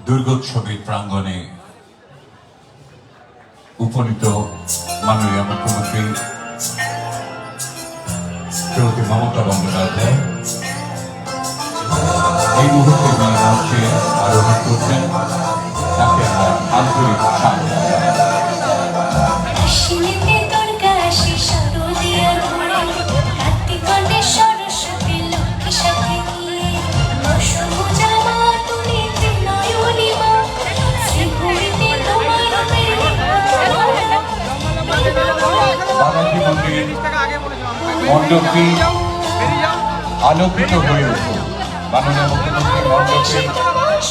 দুর্গোৎসবের প্রাঙ্গণে উপনীত মাননীয় মুখ্যমন্ত্রী শ্রীমতী মমতা বন্দ্যোপাধ্যায় এই মুহূর্তে তিনি মঞ্চে আরোহণ করছেন। তাকে আমরা আন্তরিক স্বাগত বালাজি মন্দির মণ্ডপটি আলোকিত হয়ে উঠল। মাননীয় মুখ্যমন্ত্রী মণ্ডপের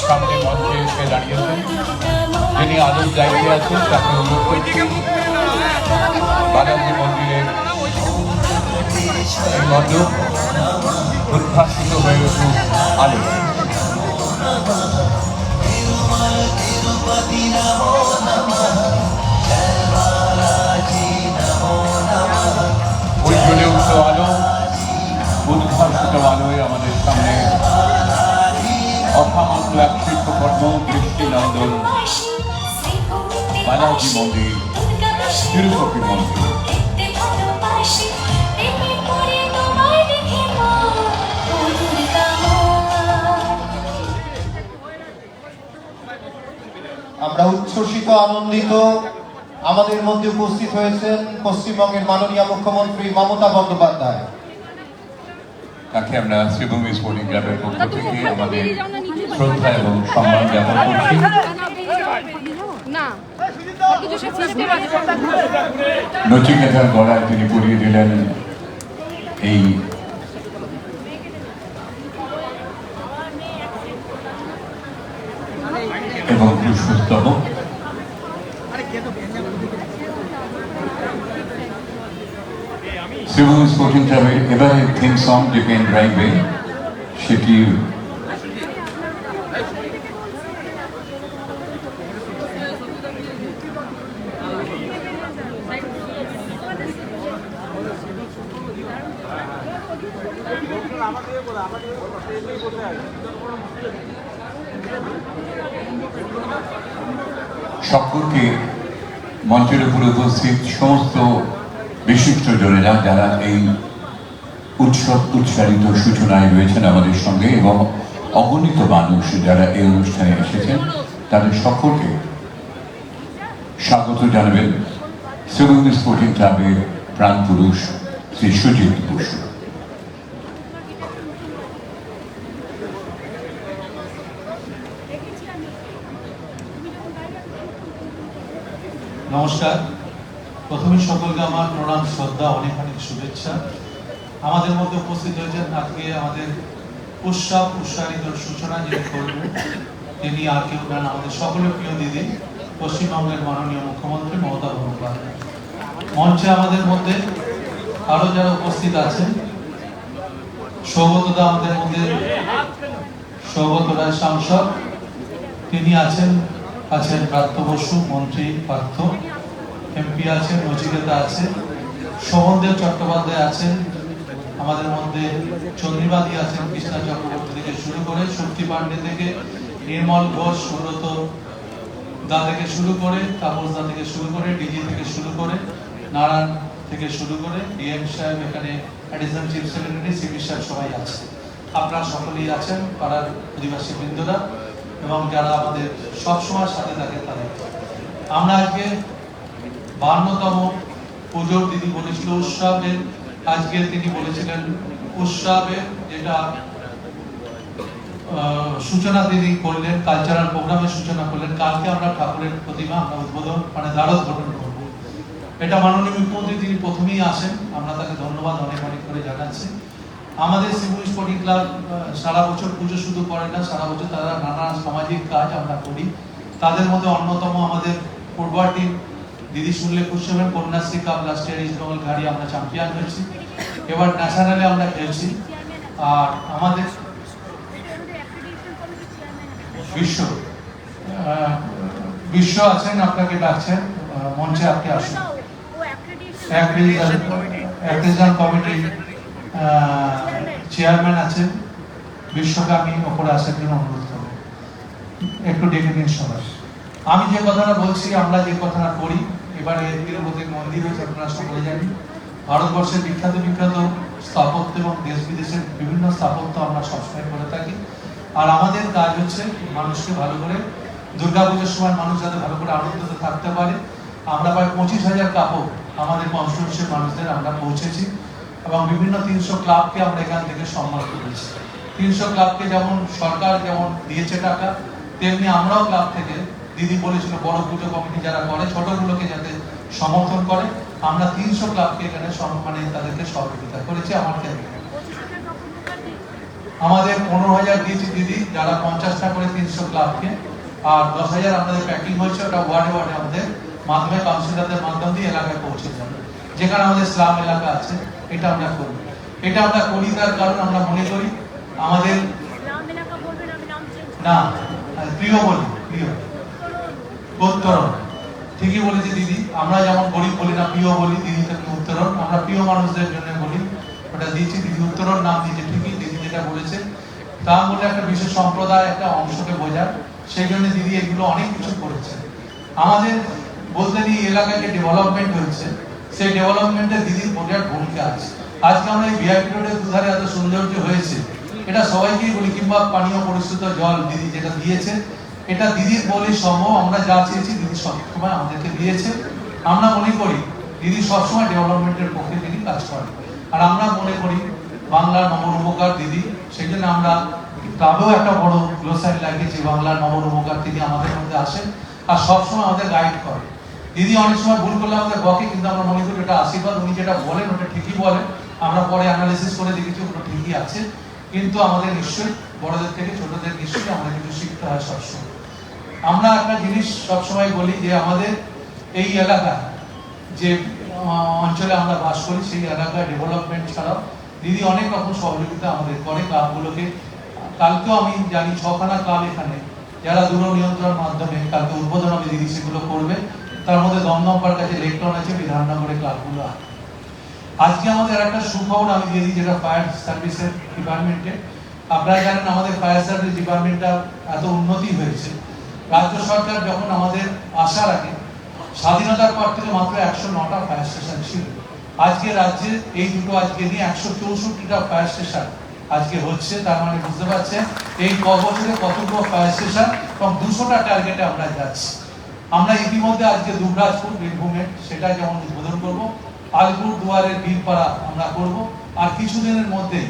সামনে মঞ্চে এসে দাঁড়িয়েছেন। যিনি আলোর দায়িত্বে আছেন তাকে অনুরোধ করছি বালাজি মন্দিরের এই মণ্ডপ উদ্ভাসিত হয়ে উঠুক আলো। উজ্জ্বলে উঠল আলো, উদ্ভাসিত আলোয় আমাদের সামনে অসামান্য এক শিল্পকর্ম দৃষ্টিনন্দন বালাজি মন্দির, তিরুপতি মন্দির। আমরা উচ্ছ্বসিত আনন্দিত। আমাদের মধ্যে উপস্থিত হয়েছেন পশ্চিমবঙ্গের মাননীয় মুখ্যমন্ত্রী মমতা বন্দ্যোপাধ্যায়। তাকে আমরা শ্রীভূমি স্পোর্টিং ক্লাবের পক্ষ থেকে আমাদের শ্রদ্ধা এবং সম্মান জ্ঞাপন করছি। নচিকেতার গলায় তিনি পরিয়ে দিলেন এই এবং পুষ্পস্তবক। শ্রীভূমি স্পোর্টিং ক্লাবের এবারে থিম সং যে পেন গাইবে সেটি সকলকে মঞ্চের উপরে উপস্থিত সমস্ত বিশিষ্ট জনেরা যারা এই উৎসব উৎসারিত সূচনায় রয়েছেন আমাদের সঙ্গে এবং অগণিত মানুষ যারা এই অনুষ্ঠানে এসেছেন তাদের সকলকে স্বাগত জানাবেন শ্রীভূমি স্পোর্টিং ক্লাবের প্রাণপুরুষ শ্রী সুজিত বসু। নমস্কার। প্রথমে সকলকে আমার প্রণাম, শ্রদ্ধা, অনেক অনেক শুভেচ্ছা। আমাদের মধ্যে উপস্থিত হয়েছেন আজকে আমাদের উৎসব উৎসাহিত সূচনা যিনি করবেন তিনি আর কেউ নেন, আমাদের সকলের প্রিয় দিদি পশ্চিমবঙ্গের মাননীয় মুখ্যমন্ত্রী মমতা বন্দ্যোপাধ্যায়। মঞ্চে আমাদের মধ্যে আরো যারা উপস্থিত আছেন, সৌগতদা আমাদের মধ্যে, সৌগত রায় সাংসদ তিনি আছেন, প্রার্থ বসু মন্ত্রী পার্থ, এমপি আছেন, নচিকেতা আছে, শোভনদেব চট্টোপাধ্যায় আছেন আমাদের মধ্যে, চন্দ্রিবাদী আছেন, কৃষ্ণা চক্রবর্তী থেকে শুরু করে শক্তি পান্ডে থেকে নির্মল ঘোষ, সুব্রত দা থেকে শুরু করে, তাপস দা থেকে শুরু করে, ডিজি থেকে শুরু করে, নারায়ণ থেকে শুরু করে, ডিএম সাহেব, এখানে অ্যাডিশনাল চিফ সেক্রেটারি, সিপি সাহেব সবাই আছে। আপনারা সকলেই আছেন, পাড়ার অধিবাসী বৃন্দরা এবং যারা আমাদের সবসময় সাথে থাকে তাদের। আমরা আজকে 52তম পুজোর, দিদি বলেছিল উৎসবের, আজকে তিনি বলেছিলেন উৎসবের যেটা সূচনা তিনি করলেন, কালচারাল প্রোগ্রামের সূচনা করলেন। কালকে আমরা ঠাকুরের প্রতিমা আমরা উদ্বোধন দ্বারোদ্বোধন করব। এটা মাননীয় মুখ্যমন্ত্রী তিনি প্রথমেই আসেন, আমরা তাকে ধন্যবাদ অনেক অনেক করে জানাচ্ছি। আমাদের সিভিল স্পোর্টিং ক্লাব সারা বছর পুজো শুধু করে না, সারা বছর তারা নানা সামাজিক কাজ আমরা করি। তাদের মধ্যে অন্যতম আমাদের ফুটবল টিম, দিদি শুনলে খুশি হবেন, Kanyashree cup last year East Bengal ঘাড়ি আমরা চ্যাম্পিয়ন হয়েছি, এবার ন্যাশনালে আমরা খেলছি। আর আমাদের বিশ্ব আছেন, আপনাকে ডাকছেন মঞ্চে, আপনি আসুন। অ্যাক্রিডিটেশন কমিটির চেয়ারম্যান আছেন, বিশ্বকে আমি ওপরে আসার জন্য অনুরোধ করব, একটু ডেকে দিন সবাই। আমি যে কথাটা বলছি, আমরা যে কথাটা করি, এবারে তিরুপতির মন্দির হয়েছে, আপনারা সকলে জানি। ভারতবর্ষের বিখ্যাত বিখ্যাত স্থাপত্য এবং দেশ বিদেশের বিভিন্ন স্থাপত্য আমরা সবসময় করে থাকি। আর আমাদের কাজ হচ্ছে মানুষকে ভালো করে, দুর্গাপুজোর সময় মানুষ যাতে ভালো করে আনন্দিত থাকতে পারে। আমরা প্রায় 25,000 কাপড় আমাদের কনস্টিটিউশন মানুষদের আমরা পৌঁছেছি এবং বিভিন্ন 300 ক্লাবকে আমরা এখান থেকে সম্মান করেছি। 300 ক্লাবকে যেমন সরকার যেমন দিয়েছে টাকা, তেমনি আমরাও ক্লাব থেকে, দিদি বলেছিল বড় পুজো কমিটি যারা করে ছোটগুলোকে যাতে সমর্থন করে, আমরা 300 ক্লাবকে এখানে সম্মানে তাদেরকে সহযোগিতা করেছি। আমার ক্ষেত্রে আমাদের 15,000 দিয়েছি দিদি, যারা 50টা করে 300 ক্লাবকে, আর 10,000 আমাদের প্যাকিং হয়েছে, ওটা ওয়ার্ডে ওয়ার্ডে আমাদের মাধ্যমে কাউন্সিলরদের মাধ্যম দিয়ে এলাকায় পৌঁছে যাবে। যেখানে আমাদের স্লাম এলাকা আছে, এটা আমরা করি। এটা আমরা করি তার কারণ আমরা মনে করি আমাদের না প্রিয় বলি, প্রিয় উত্তরণ, ঠিকই বলেছি দিদি। আমরা যেমন গরিব বলি না, প্রিয় বলি, দিদি থেকে উত্তরণ, আমরা প্রিয় মানুষদের জন্য বলি, ওটা দিয়েছি। দিদি উত্তরণ নাম দিয়েছে, ঠিকই দিদি যেটা বলেছে, তা বলে একটা বিশেষ সম্প্রদায় একটা অংশকে বোঝায়, সেই জন্য দিদি এগুলো অনেক কিছু করেছে। আমাদের বলতে নিয়ে এলাকায় যে ডেভেলপমেন্ট হয়েছে, সেই ডেভেলপমেন্টে দিদির বোঝার ভূমিকা আছে। আজকে আমরা এই ভিআইপি রোডের দুধারে এত সৌন্দর্য হয়েছে, এটা সবাইকেই বলি, কিংবা পানীয় পরিশুদ্ধ জল দিদি যেটা দিয়েছে, এটা দিদির বলে সম্ভব। আমরা যা চেয়েছি দিদি সবসময় আমাদেরকে দিয়েছে। আমরা মনে করি দিদি সবসময় ডেভেলপমেন্টের পক্ষে তিনি কাজ করেন। আর আমরা মনে করি বাংলার নবরূপকার দিদি, সেই জন্য আমরা ক্লাবেও একটা বড় গ্লোসারি লাগিয়েছি, বাংলার নবরূপকার। তিনি আমাদের মধ্যে আসেন আর সবসময় আমাদের গাইড করেন। দিদি অনেক সময় ভুল করলে আমাদের বকে, কিন্তু আমরা মনে করি এটা আশীর্বাদ। উনি যেটা বলেন ওটা ঠিকই বলেন, আমরা পরে অ্যানালিসিস করে দেখেছি ওটা ঠিকই আছে। কিন্তু আমাদের নিশ্চয়ই বড়দের থেকে ছোটদের নিশ্চয়ই আমাদের কিছু শিখতে হয় সবসময়। আমরা একটা জিনিস সবসময় বলি যে আমাদের এই এলাকায় যে অঞ্চলে আমরা বাস করি, সেই এলাকায় ডেভেলপমেন্ট ছাড়াও দিদি অনেক রকম সহযোগিতা আমাদের করে ক্লাবগুলোকে। কালকেও আমি জানি 6খানা ক্লাব এখানে, যারা দূর নিয়ন্ত্রণ মাধ্যমে কালকে উদ্বোধন হবে, দিদি সেগুলো করবে। তার মধ্যে দমদমপার কাছে লেকটন আছে, বিধাননগরে ক্লাবগুলো আছে। আজকে আমাদের একটা সুখবর আমি দিয়ে দিই, যেটা ফায়ার সার্ভিসের ডিপার্টমেন্টে। আপনারা জানেন আমাদের ফায়ার সার্ভিস ডিপার্টমেন্টটা এত উন্নতি হয়েছে। রাজ্য সরকার যখন আমাদের আসার আগে, স্বাধীনতার পর থেকে মাত্র 109টা ফায়ার স্টেশন ছিল। আজকে রাজ্যে এই দুটো আজকে নিয়ে 164টা ফায়ার স্টেশন আজকে হচ্ছে। তার মানে বুঝতে পারছেন এই বছরে কতগুলো ফায়ার স্টেশন এবং 200টা টার্গেটে আমরা যাচ্ছি। আমরা ইতিমধ্যে আজকে দুবরাজপুর বীরভূমে সেটা যেমন উদ্বোধন করবো, আলিপুর দুয়ারের বীরপাড়া আমরা করব, আর কিছুদিনের মধ্যে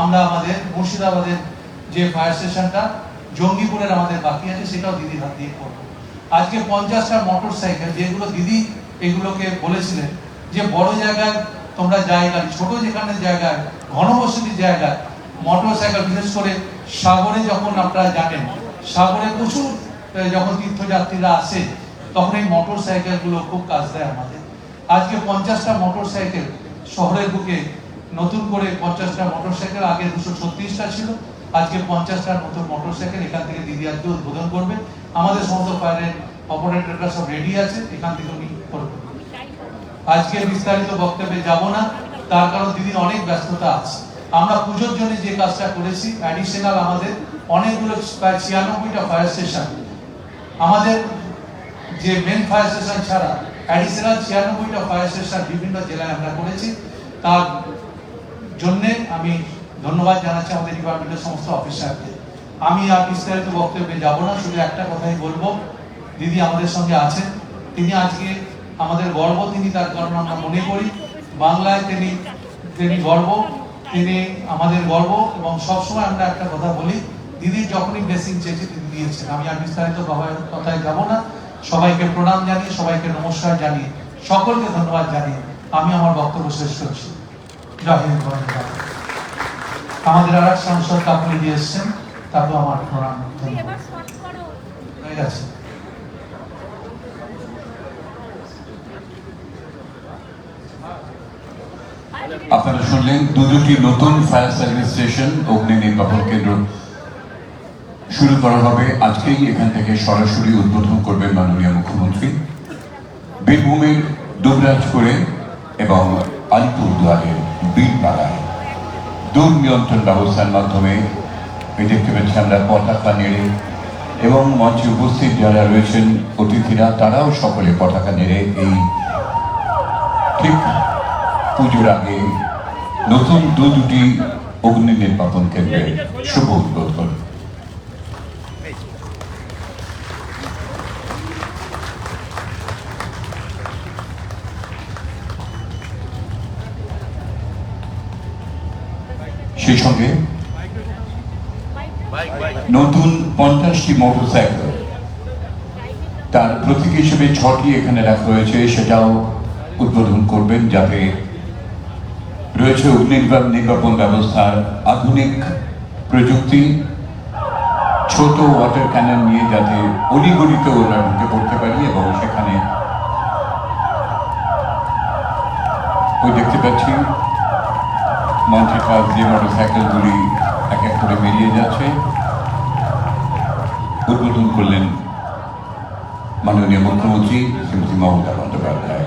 আমরা আমাদের মুর্শিদাবাদের যে ফায়ার স্টেশনটা জঙ্গিপুরের আমাদের বাকি আছে, সেটাও দিদির হাত দিয়ে করবো। আজকে 50টা মোটর সাইকেল, যেগুলো দিদি এগুলোকে বলেছিলেন যে বড় জায়গায় তোমরা জায়গা, ছোট যেখানে জায়গায় ঘনবসতির জায়গায় মোটর সাইকেল, বিশেষ করে সাগরে যখন আপনারা জানেন সাগরে প্রচুর যখন তীর্থযাত্রীরা আসে, তখন এই মোটর সাইকেল গুলো খুব কাজ দেয় আমাদের। আজকে 50টা মোটর সাইকেল শহরের বুকে নতুন করে 50টা মোটর সাইকেল, আগে 236টা ছিল, আজকে 50টা নতুন মোটর সাইকেল এখান থেকে দিদি আজকে উদ্বোধন করবে। আমাদের সমস্ত ফায়ারের অপারেটররা সব রেডি আছে, এখান থেকে উনি করবে। আজকে বিস্তারিত বক্তব্যে যাব না, তার কারণ দিদির অনেক ব্যস্ততা আছে। আমরা পুজোর জন্য যে কাজটা করেছি, অ্যাডিশনাল আমাদের অনেকগুলো প্রায় 96টা ফায়ার স্টেশন, আমাদের যে মেন ফায়ার স্টেশন ছাড়া অ্যাডিশনাল 96টা ফায়ার স্টেশন বিভিন্ন জেলায় আমরা করেছি। তার জন্যে আমি ধন্যবাদ জানাচ্ছি আমাদের ডিপার্টমেন্টের সমস্ত অফিসারকে। আমি আর বিস্তারিত বক্তব্যে যাব না, শুধু একটা কথাই বলবো, দিদি আমাদের সঙ্গে আছেন, তিনি আজকে আমাদের গর্ব, তিনি তার কারণ আমরা মনে করি বাংলায় তিনি গর্ব, তিনি আমাদের গর্ব। এবং সবসময় আমরা একটা কথা বলি, দিদির যখনই ব্লেসিং চেয়েছে তিনি দিয়েছেন। আমি আর বিস্তারিত কথায় যাব না, সবাইকে প্রণাম জানিয়ে, সবাইকে নমস্কার জানিয়ে, সকলকে ধন্যবাদ জানিয়ে আমি আমার বক্তব্য শেষ করছি। জয় হিন্দ। আমাদের আর এক সাংসদ কাকুলি দিয়ে এসছেন, তাকেও আমার প্রণাম ধন্যবাদ। হয়ে গেছে। আপনারা শুনলেন দুটি নতুন ফায়ার সার্ভিস স্টেশন অগ্নি নির্বাপন কেন্দ্র শুরু করা হবে আজকেই। এখান থেকে সরাসরি উদ্বোধন করবেন মাননীয় মুখ্যমন্ত্রী। বীরভূমের দুবরাজপুরে এবং আলিপুরদুয়ারের বীরপাড়ায় দূর নিয়ন্ত্রণ ব্যবস্থার মাধ্যমে দেখতে পাচ্ছি আমরা পতাকা নেড়ে, এবং মঞ্চে উপস্থিত যারা রয়েছেন অতিথিরা তারাও সকলে পতাকা নেড়ে এই ঠিক পুজোর আগে নতুন দুটি অগ্নি নির্বাপন কেন্দ্রের শুভ উদ্বোধন। সেই সঙ্গে নতুন 50টি মোটরসাইকেল, তার প্রতীক হিসেবে 6টি এখানে রাখা হয়েছে, সেটাও উদ্বোধন করবেন, যাতে রয়েছে অগ্নি নির্বাপন ব্যবস্থার আধুনিক প্রযুক্তি। ছোট ওয়াটার ক্যানন নিয়ে যাতে অলিগলিতে ওরা ঢুকে পড়তে পারি, এবং সেখানে ওই দেখতে পাচ্ছি মঞ্চের পাশ দিয়ে মোটরসাইকেলগুলি এক এক করে বেরিয়ে যাচ্ছে। উদ্বোধন করলেন মাননীয় মুখ্যমন্ত্রী শ্রীমতী মমতা বন্দ্যোপাধ্যায়।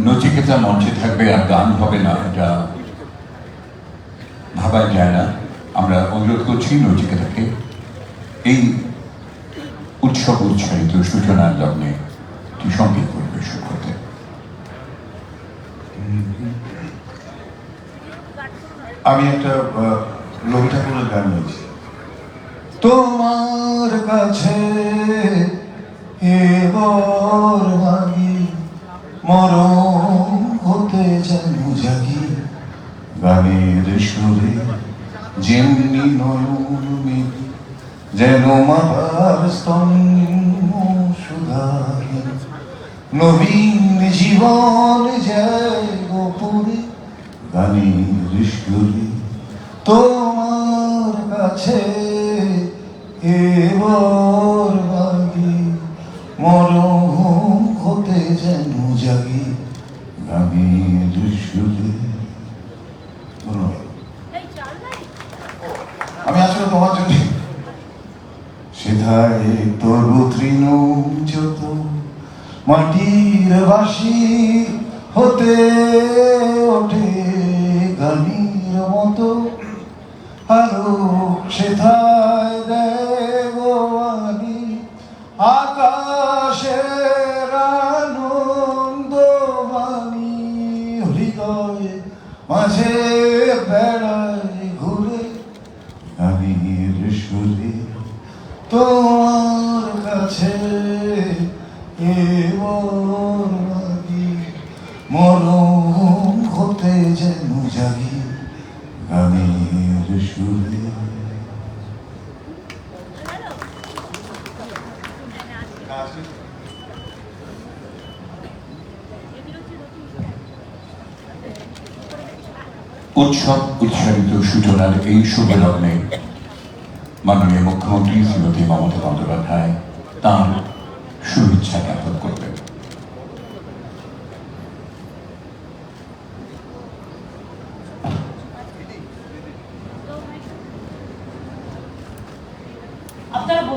নচিকেতা মঞ্চে থাকবে, আর গান হবে না, এটা ভাবা যায় না। আমরা অনুরোধ করছি নচিকেতাকে এই উৎসব উৎসাহিত সূচনার লগ্নে সঙ্গীত পরিবেশন করতে। আমি একটা রবি ঠাকুরের গান গাইছি। তোমার কাছে এবার মাগি, মরণ হতে যেন জাগি, গানের সুরে যেমনি নয়ন মেঘ, যেন মাতার স্তম্ভ সুধাহীন, নবীন জীবন যায় গোপনে গানের সুরে। তোমার কাছে এবার মাগি, মরণ হতে যেন জাগি, গানের সুরে। ধন্যবাদ। আমি আসলে তোমার জন্য সেধায় তরু তৃণ যত, মাটির বাসি হতে ওঠে গানের মতো, আলো সেথায় দেবানি আকাশের আনন্দবাণী, হৃদয়ে মাঝে বেড়ায় ঘুরে গানের সুরে। তোমার কাছে এবার মাগি, মরণ হতে যেন জাগি, গানের সুরে। উৎসব উৎসাহিত সূচনার এই শুভ লগ্নে মাননীয় মুখ্যমন্ত্রী শ্রীমতী মমতা বন্দ্যোপাধ্যায় তাঁর শুভেচ্ছা জ্ঞাপন করবেন।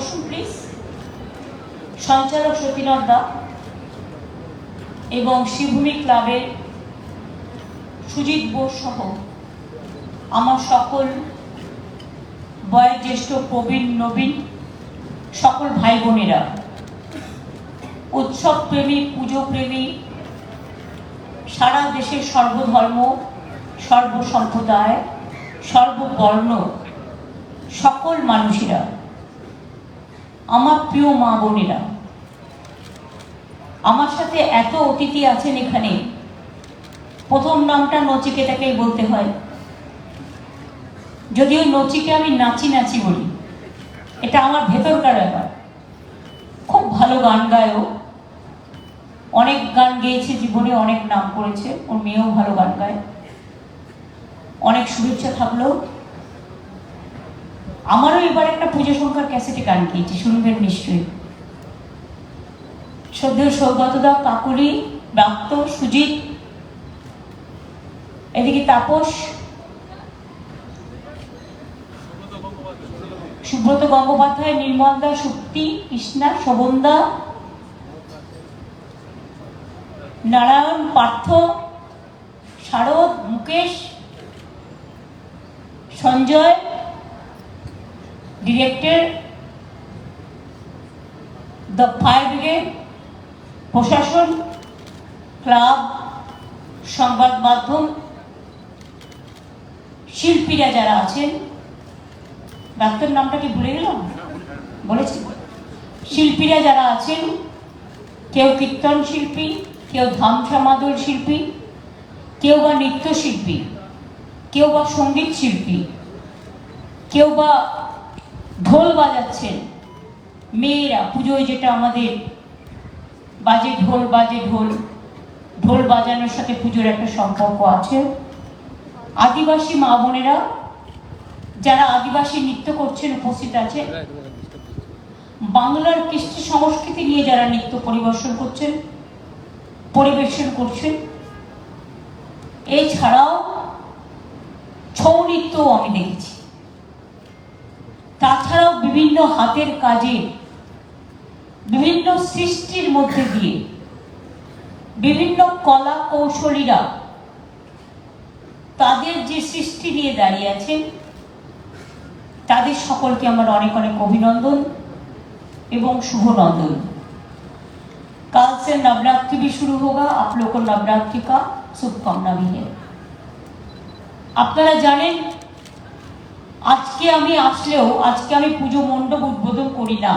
বসুন প্লিজ। সঞ্চালক সতীনাথ দা এবং শ্রীভূমি ক্লাবের সুজিত বোস সহ আমার সকল বয়োজ্যেষ্ঠ প্রবীণ নবীন সকল ভাই বোনেরা, উৎসব প্রেমী, পুজো প্রেমী, সারা দেশের সর্বধর্ম, সর্বসম্প্রদায়, সর্ববর্ণ সকল মানুষেরা, আমার প্রিয় মা বোনেরা, আমার সাথে এত অতিথি আছেন এখানে। প্রথম নামটা নচিকেতাকেই বলতে হয়, যদিও নচিকে আমি নাচি নাচি বলি, এটা আমার ভেতরকার ব্যাপার। খুব ভালো গান গায়ও, অনেক গান গেয়েছে জীবনে, অনেক নাম করেছে। ওর মেয়েও ভালো গান গায়। অনেক শুভেচ্ছা থাকলো। আমারও এবার একটা পুজো সংখ্যার ক্যাসেটে গান গিয়েছি, শুনবেন নিশ্চয়ই। শ্রদ্ধেয় সৌগতদা, কাকুলি, ব্রাত্য, সুজিত, এদিকে তাপস, সুব্রত গঙ্গোপাধ্যায়, নির্মলদা, সুপ্তি, কৃষ্ণা, শোভনদা, Narayan, Partha, Sharad, Mukesh, Sanjay, director, the fire brigade, প্রশাসন, ক্লাব, সংবাদ মাধ্যম, শিল্পীরা যারা আছেন, ডাক্তার নামটা কি ভুলে গেলাম, বলেছি। শিল্পীরা যারা আছেন, কেউ কীর্তন শিল্পী, কেউ ধামসা মাদল শিল্পী, কেউ বা নৃত্যশিল্পী, কেউ বা সঙ্গীত শিল্পী, কেউ বা ঢোল বাজাচ্ছেন, মেয়েরা পুজোয় যেটা আমাদের বাজে ঢোল, ঢোল বাজানোর সাথে পুজোর একটা সম্পর্ক আছে। আদিবাসী মা বোনেরা যারা আদিবাসী নৃত্য করছেন উপস্থিত আছে, বাংলার কৃষ্টি সংস্কৃতি নিয়ে যারা নৃত্য পরিবেশন করছেন, এছাড়াও ছৌ নৃত্যও আমি দেখেছি। তাছাড়াও বিভিন্ন হাতের কাজে, বিভিন্ন সৃষ্টির মধ্যে দিয়ে বিভিন্ন কলা কৌশলীরা তাদের যে সৃষ্টি নিয়ে দাঁড়িয়ে আছেন, তাদের সকলকে আমার অনেক অনেক অভিনন্দন এবং शुभनंदन। कल से नवरात्रि भी शुरू होगा, आप लोग को नवरात्रि का शुभकामना भी है। আপনারা জানেন আজকে আমি আসলেও আজকে আমি পুজো মণ্ডপ উদ্বোধন করি না,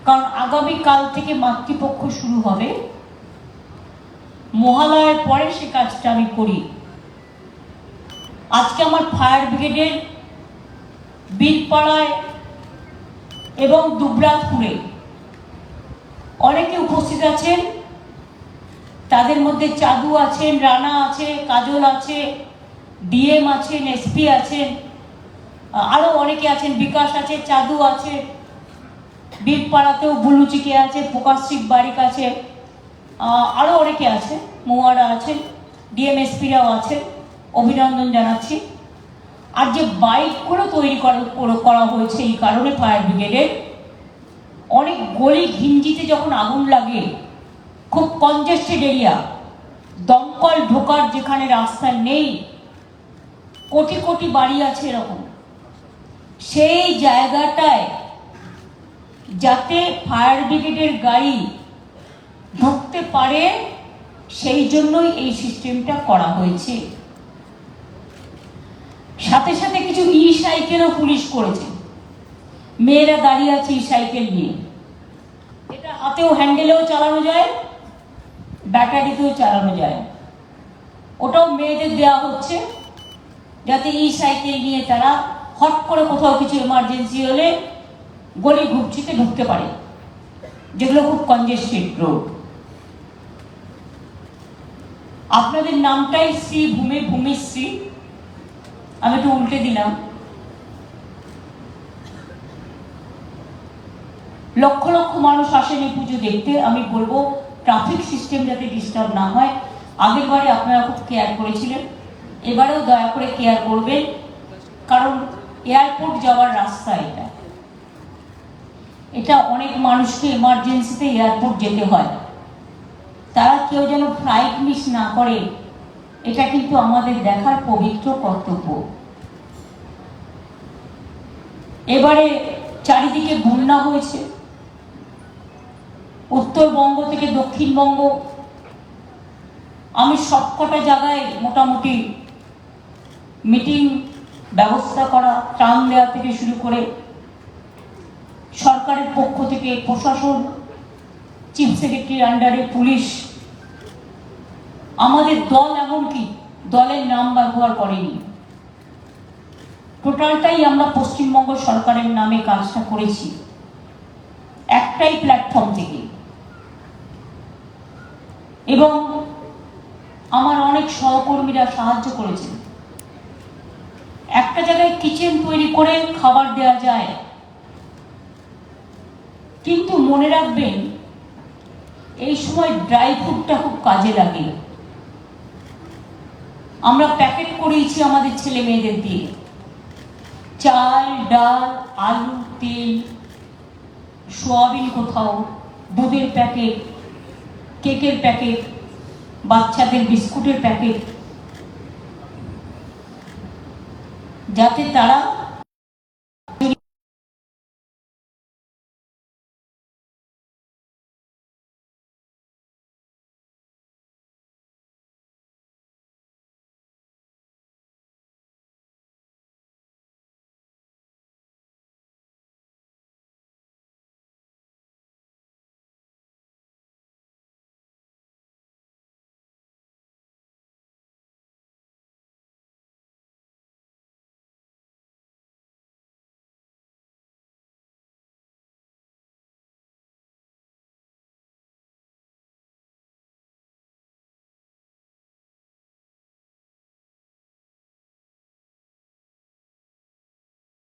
কারণ আগামী কাল থেকে মাতৃপক্ষ শুরু হবে। মহালয়ার পরে সে কাজটা আমি করি। আজকে আমার ফায়ার ব্রিগেডের বীরপাড়ায় এবং দুবরাজপুরে অনেকে উপস্থিত আছেন। তাদের মধ্যে চাঁদু আছেন, রানা আছে, কাজল আছে, ডিএম আছেন, এসপি আছেন, আরও অনেকে আছেন, বিকাশ আছে, চাঁদু আছে, বীরপাড়াতেও বুলুচিকে আছে, প্রকাশিক বারিক আছে, আরও অনেকে আছে, মৌয়ারা আছেন, ডিএম এসপিরাও আছেন। অভিনন্দন জানাচ্ছি। আর যে বাইকগুলো তৈরি করা হয়েছে এই কারণে ফায়ার ব্রিগেডের, অনেক গলি ঘিঞ্জিতে যখন আগুন লাগে, খুব কনজেস্টেড এরিয়া, দমকল ঢোকার যেখানে রাস্তা নেই, কোটি কোটি বাড়ি আছে এরকম, সেই জায়গাটায় যাতে ফায়ার ব্রিগেডের গাড়ি ঢুকতে পারে সেই জন্যই এই সিস্টেমটা করা হয়েছে। সাথে সাথে কিছু ই সাইকেলও পুলিশ করেছে, মেয়েরা দাঁড়িয়ে আছে ই সাইকেল নিয়ে। এটা হাতেও হ্যান্ডেলেও চালানো যায়, ব্যাটারিতেও চালানো যায়। ওটাও মেয়েদের দেওয়া হচ্ছে যাতে ই সাইকেল নিয়ে তারা হট করে কোথাও কিছু এমার্জেন্সি হলে গলি ঘুপচিতে ঢুকতে পারে, যেগুলো খুব কনজেস্টেড রোড। আপনাদের নামটাই শ্রী ভূমিশ্রী, আমি একটু উল্টে দিলাম। লক্ষ লক্ষ মানুষ আসেন এই পুজো দেখতে। আমি বলবো ট্রাফিক সিস্টেম যাতে ডিস্টার্ব না হয়। আগের বারে আপনারা খুব কেয়ার করেছিলেন, এবারেও দয়া করে কেয়ার করবেন, কারণ এয়ারপোর্ট যাওয়ার রাস্তা এটা। এটা অনেক মানুষকে এমার্জেন্সিতে এয়ারপোর্ট যেতে হয়, তারা কেউ যেন ফ্লাইট মিস না করে, এটা কিন্তু আমাদের দেখার পবিত্র কর্তব্য। এবারে চারিদিকে বন্যা হয়েছে, উত্তরবঙ্গ থেকে দক্ষিণবঙ্গ, আমি সবকটা জায়গায় মোটামুটি মিটিং ব্যবস্থা করা, ত্রাণ দেওয়া থেকে শুরু করে সরকারের পক্ষ থেকে প্রশাসন, চিফ সেক্রেটারির আন্ডারে পুলিশ, আমাদের দল এমনকি দলের নাম ব্যবহার করেনি, টোটালটাই আমরা পশ্চিমবঙ্গ সরকারের নামে কাজটা করেছি একটাই প্ল্যাটফর্ম থেকে। এবং আমার অনেক সহকর্মীরা সাহায্য করেছেন। একটা জায়গায় কিচেন তৈরি করে খাবার দেওয়া যায়, কিন্তু মনে রাখবেন এই সময় ড্রাই ফ্রুটটা খুব কাজে লাগে। আমরা প্যাকেট করিয়েছি আমাদের ছেলে মেয়েদের দিয়ে, চাল, ডাল, আলু, তেল, সোয়াবিন, কোথাও দুধের প্যাকেট, কেকের প্যাকেট, বাচ্চাদের বিস্কুটের প্যাকেট, যাতে তারা